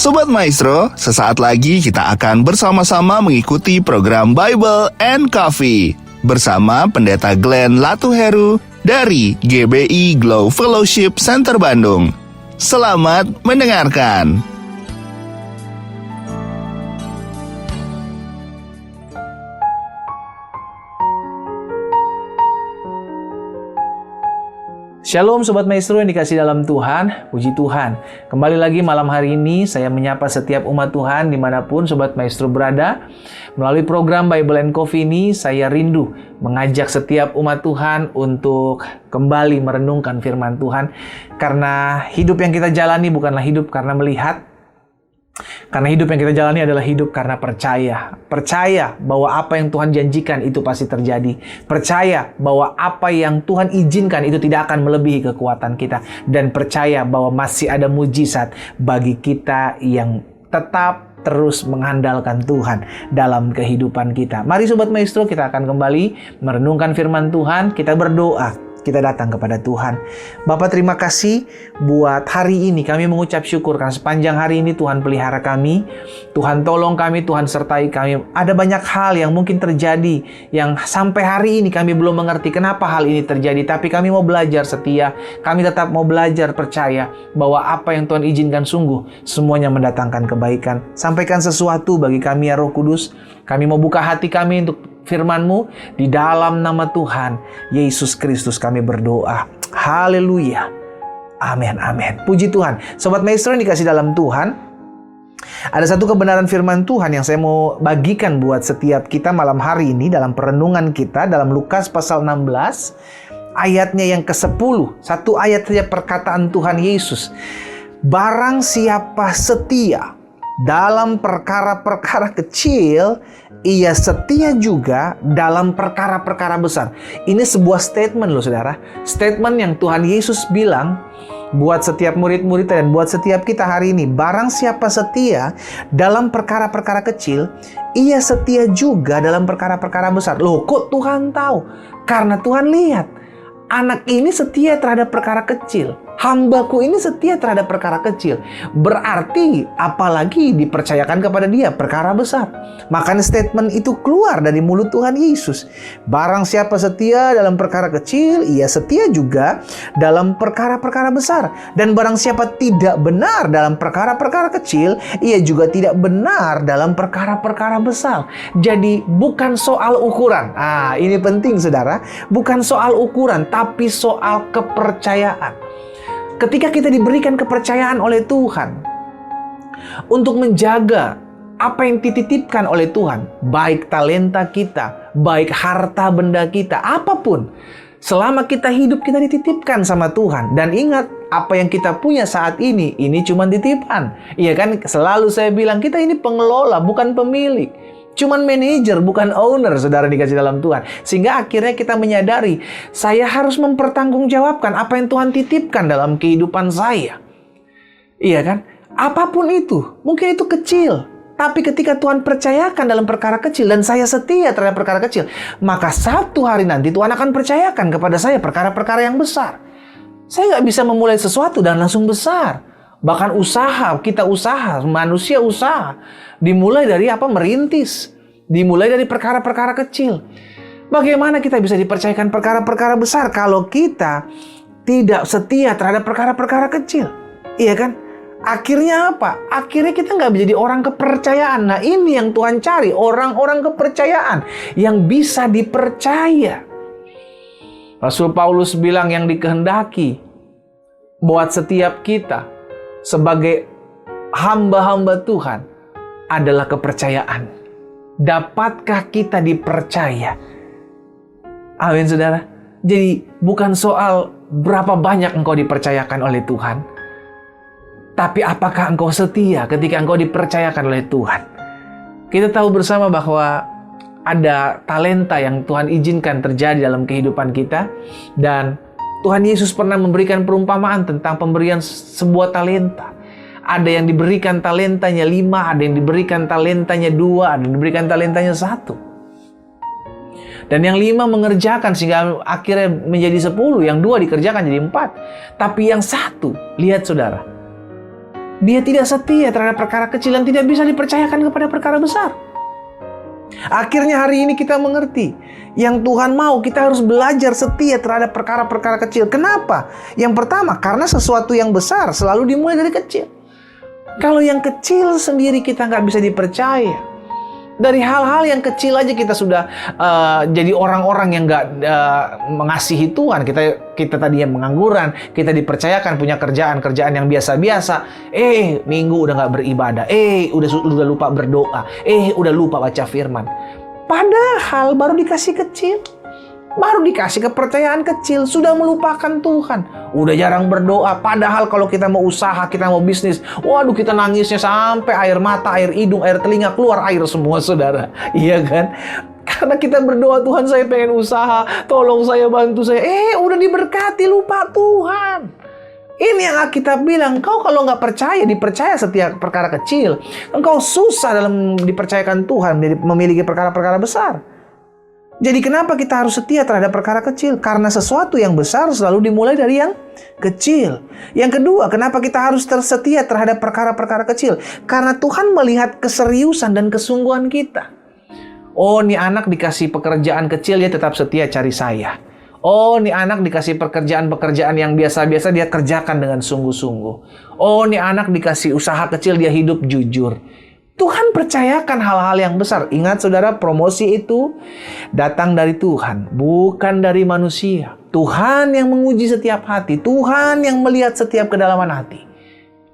Sobat Maestro, sesaat lagi kita akan bersama-sama mengikuti program Bible and Coffee bersama Pendeta Glenn Latuheru dari GBI Glow Fellowship Center Bandung. Selamat mendengarkan. Shalom Sobat Maestro yang dikasih dalam Tuhan, puji Tuhan. Kembali lagi malam hari ini saya menyapa setiap umat Tuhan dimanapun Sobat Maestro berada. Melalui program Bible and Coffee ini saya rindu mengajak setiap umat Tuhan untuk kembali merenungkan firman Tuhan. Karena hidup yang kita jalani bukanlah hidup karena melihat, karena hidup yang kita jalani adalah hidup karena percaya. Percaya bahwa apa yang Tuhan janjikan itu pasti terjadi. Percaya bahwa apa yang Tuhan izinkan itu tidak akan melebihi kekuatan kita. Dan percaya bahwa masih ada mujizat bagi kita yang tetap terus mengandalkan Tuhan dalam kehidupan kita. Mari Sobat Maestro, kita akan kembali merenungkan firman Tuhan. Kita berdoa. Kita datang kepada Tuhan. Bapa, terima kasih buat hari ini. Kami mengucap syukur karena sepanjang hari ini Tuhan pelihara kami. Tuhan tolong kami, Tuhan sertai kami. Ada banyak hal yang mungkin terjadi yang sampai hari ini kami belum mengerti kenapa hal ini terjadi. Tapi kami mau belajar setia. Kami tetap mau belajar percaya bahwa apa yang Tuhan izinkan sungguh semuanya mendatangkan kebaikan. Sampaikan sesuatu bagi kami ya Roh Kudus. Kami mau buka hati kami untuk firman-Mu. Di dalam nama Tuhan Yesus Kristus kami berdoa. Haleluya. Amin, amin. Puji Tuhan. Sobat Maestro yang dikasih dalam Tuhan, ada satu kebenaran firman Tuhan yang saya mau bagikan buat setiap kita malam hari ini dalam perenungan kita dalam Lukas pasal 16 ayatnya yang ke-10. Satu ayat saja perkataan Tuhan Yesus. Barang siapa setia dalam perkara-perkara kecil, ia setia juga dalam perkara-perkara besar. Ini sebuah statement loh saudara. Statement yang Tuhan Yesus bilang buat setiap murid-murid dan buat setiap kita hari ini. Barang siapa setia dalam perkara-perkara kecil, ia setia juga dalam perkara-perkara besar. Loh, kok Tuhan tahu? Karena Tuhan lihat anak ini setia terhadap perkara kecil. Hambaku ini setia terhadap perkara kecil. Berarti apalagi dipercayakan kepada dia perkara besar. Makanya statement itu keluar dari mulut Tuhan Yesus. Barang siapa setia dalam perkara kecil, ia setia juga dalam perkara-perkara besar. Dan barang siapa tidak benar dalam perkara-perkara kecil, ia juga tidak benar dalam perkara-perkara besar. Jadi bukan soal ukuran. Ini penting saudara. Bukan soal ukuran, tapi soal kepercayaan. Ketika kita diberikan kepercayaan oleh Tuhan untuk menjaga apa yang dititipkan oleh Tuhan, baik talenta kita, baik harta benda kita, apapun, selama kita hidup kita dititipkan sama Tuhan. Dan ingat, apa yang kita punya saat ini cuma titipan. Iya kan, selalu saya bilang kita ini pengelola, bukan pemilik. Cuman manajer, bukan owner, saudara dikasih dalam Tuhan. Sehingga akhirnya kita menyadari, saya harus mempertanggungjawabkan apa yang Tuhan titipkan dalam kehidupan saya. Iya kan? Apapun itu, mungkin itu kecil. Tapi ketika Tuhan percayakan dalam perkara kecil, dan saya setia terhadap perkara kecil, maka satu hari nanti Tuhan akan percayakan kepada saya perkara-perkara yang besar. Saya nggak bisa memulai sesuatu dan langsung besar. Bahkan kita usaha, manusia usaha. Dimulai dari merintis. Dimulai dari perkara-perkara kecil. Bagaimana kita bisa dipercayakan perkara-perkara besar kalau kita tidak setia terhadap perkara-perkara kecil? Iya kan? Akhirnya apa? Akhirnya kita nggak menjadi orang kepercayaan. Nah, ini yang Tuhan cari. Orang-orang kepercayaan yang bisa dipercaya. Rasul Paulus bilang yang dikehendaki buat setiap kita sebagai hamba-hamba Tuhan adalah kepercayaan. Dapatkah kita dipercaya? Amin saudara. Jadi bukan soal berapa banyak engkau dipercayakan oleh Tuhan, tapi apakah engkau setia ketika engkau dipercayakan oleh Tuhan. Kita tahu bersama bahwa ada talenta yang Tuhan izinkan terjadi dalam kehidupan kita. Dan Tuhan Yesus pernah memberikan perumpamaan tentang pemberian sebuah talenta. Ada yang diberikan talentanya 5, ada yang diberikan talentanya 2, ada yang diberikan talentanya 1. Dan yang 5 mengerjakan sehingga akhirnya menjadi 10, yang 2 dikerjakan jadi 4. Tapi yang 1, lihat saudara, Dia tidak setia terhadap perkara kecil yang tidak bisa dipercayakan kepada perkara besar. Akhirnya hari ini kita mengerti, yang Tuhan mau kita harus belajar setia terhadap perkara-perkara kecil. Kenapa? Yang pertama, karena sesuatu yang besar selalu dimulai dari kecil. Kalau yang kecil sendiri kita nggak bisa dipercaya. Dari hal-hal yang kecil aja kita sudah jadi orang-orang yang nggak mengasihi Tuhan. Kita tadi yang pengangguran, kita dipercayakan punya kerjaan yang biasa-biasa. Minggu udah nggak beribadah. Udah lupa berdoa. Udah lupa baca firman. Padahal baru dikasih kecil. Baru dikasih kepercayaan kecil, sudah melupakan Tuhan. Udah jarang berdoa, padahal kalau kita mau usaha, kita mau bisnis, waduh kita nangisnya sampai air mata, air hidung, air telinga, keluar air semua saudara. Iya kan? Karena kita berdoa, Tuhan saya pengen usaha, tolong saya bantu saya. Udah diberkati, lupa Tuhan. Ini yang Alkitab bilang, kau kalau nggak percaya, dipercaya setiap perkara kecil, engkau susah dalam dipercayakan Tuhan, memiliki perkara-perkara besar. Jadi kenapa kita harus setia terhadap perkara kecil? Karena sesuatu yang besar selalu dimulai dari yang kecil. Yang kedua, kenapa kita harus setia terhadap perkara-perkara kecil? Karena Tuhan melihat keseriusan dan kesungguhan kita. Nih anak dikasih pekerjaan kecil, dia tetap setia cari saya. Nih anak dikasih pekerjaan yang biasa-biasa, dia kerjakan dengan sungguh-sungguh. Nih anak dikasih usaha kecil, dia hidup jujur. Tuhan percayakan hal-hal yang besar. Ingat saudara, promosi itu datang dari Tuhan, bukan dari manusia. Tuhan yang menguji setiap hati. Tuhan yang melihat setiap kedalaman hati.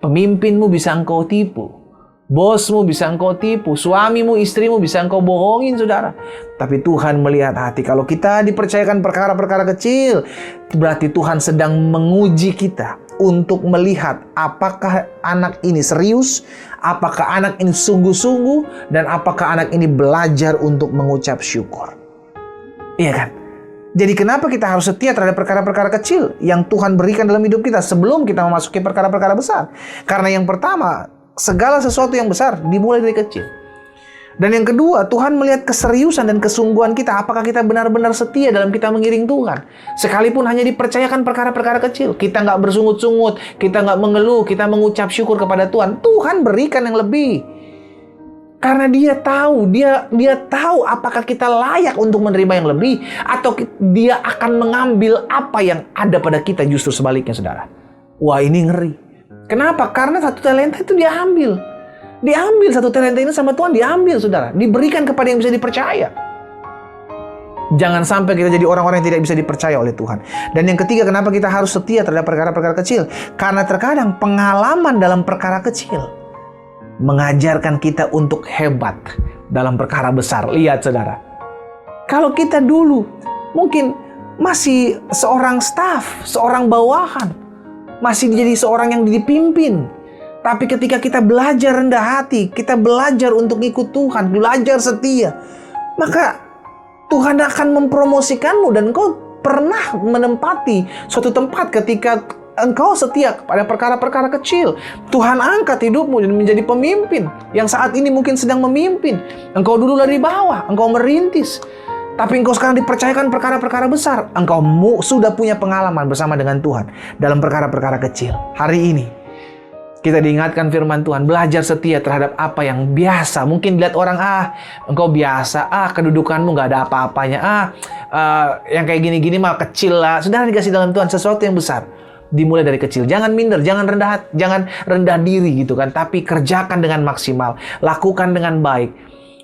Pemimpinmu bisa engkau tipu. Bosmu bisa engkau tipu. Suamimu, istrimu bisa engkau bohongin saudara. Tapi Tuhan melihat hati. Kalau kita dipercayakan perkara-perkara kecil, berarti Tuhan sedang menguji kita untuk melihat apakah anak ini serius, apakah anak ini sungguh-sungguh, dan apakah anak ini belajar untuk mengucap syukur. Iya kan? Jadi kenapa kita harus setia terhadap perkara-perkara kecil yang Tuhan berikan dalam hidup kita sebelum kita memasuki perkara-perkara besar? Karena yang pertama, segala sesuatu yang besar dimulai dari kecil. Dan yang kedua, Tuhan melihat keseriusan dan kesungguhan kita. Apakah kita benar-benar setia dalam kita mengiring Tuhan? Sekalipun hanya dipercayakan perkara-perkara kecil. Kita nggak bersungut-sungut, kita nggak mengeluh, kita mengucap syukur kepada Tuhan. Tuhan berikan yang lebih. Karena dia tahu apakah kita layak untuk menerima yang lebih. Atau dia akan mengambil apa yang ada pada kita justru sebaliknya saudara. Wah ini ngeri. Kenapa? Karena satu talenta itu dia ambil. Diambil satu talenta ini sama Tuhan, diambil saudara. Diberikan kepada yang bisa dipercaya. Jangan sampai kita jadi orang-orang yang tidak bisa dipercaya oleh Tuhan. Dan yang ketiga, kenapa kita harus setia terhadap perkara-perkara kecil? Karena terkadang pengalaman dalam perkara kecil mengajarkan kita untuk hebat dalam perkara besar. Lihat saudara. Kalau kita dulu mungkin masih seorang staf, seorang bawahan, masih jadi seorang yang dipimpin. Tapi ketika kita belajar rendah hati, kita belajar untuk ikut Tuhan, belajar setia, maka Tuhan akan mempromosikanmu dan engkau pernah menempati suatu tempat ketika engkau setia pada perkara-perkara kecil. Tuhan angkat hidupmu dan menjadi pemimpin yang saat ini mungkin sedang memimpin. Engkau dulu dari bawah, engkau merintis. Tapi engkau sekarang dipercayakan perkara-perkara besar. Engkau sudah punya pengalaman bersama dengan Tuhan dalam perkara-perkara kecil. Hari ini kita diingatkan firman Tuhan, belajar setia terhadap apa yang biasa. Mungkin dilihat orang, engkau biasa, kedudukanmu gak ada apa-apanya, yang kayak gini-gini mah kecil lah. Saudara dikasih dalam Tuhan sesuatu yang besar. Dimulai dari kecil. Jangan minder, jangan rendah diri gitu kan. Tapi kerjakan dengan maksimal, lakukan dengan baik,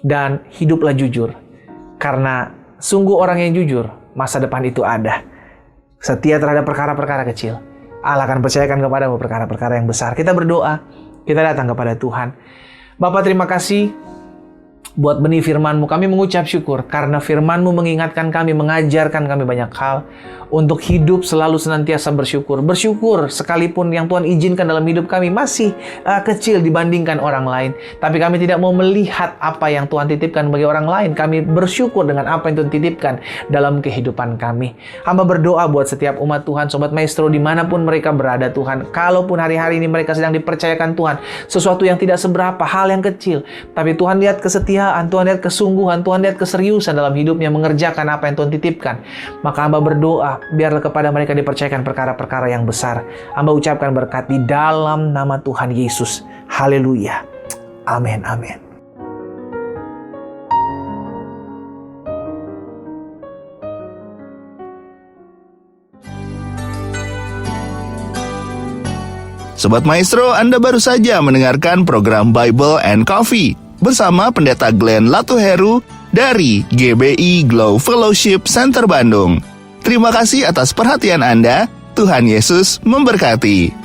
dan hiduplah jujur. Karena sungguh orang yang jujur, masa depan itu ada. Setia terhadap perkara-perkara kecil, Allah akan percayakan kepadamu perkara-perkara yang besar. Kita berdoa, kita datang kepada Tuhan. Bapa, terima kasih buat benih firman-Mu. Kami mengucap syukur karena firman-Mu mengingatkan kami, mengajarkan kami banyak hal untuk hidup selalu senantiasa bersyukur. Bersyukur sekalipun yang Tuhan izinkan dalam hidup kami masih kecil dibandingkan orang lain. Tapi kami tidak mau melihat apa yang Tuhan titipkan bagi orang lain. Kami bersyukur dengan apa yang Tuhan titipkan dalam kehidupan kami. Hamba berdoa buat setiap umat Tuhan, Sobat Maestro dimanapun mereka berada Tuhan. Kalaupun hari-hari ini mereka sedang dipercayakan Tuhan sesuatu yang tidak seberapa, hal yang kecil. Tapi Tuhan lihat kesetiaan kesetiaan, Tuhan lihat kesungguhan, Tuhan lihat keseriusan dalam hidupnya mengerjakan apa yang Tuhan titipkan. Maka hamba berdoa, biarlah kepada mereka dipercayakan perkara-perkara yang besar. Hamba ucapkan berkat di dalam nama Tuhan Yesus. Haleluya. Amin, amin. Sobat Maestro, Anda baru saja mendengarkan program Bible and Coffee bersama Pendeta Glenn Latuheru dari GBI Glow Fellowship Center Bandung. Terima kasih atas perhatian Anda. Tuhan Yesus memberkati.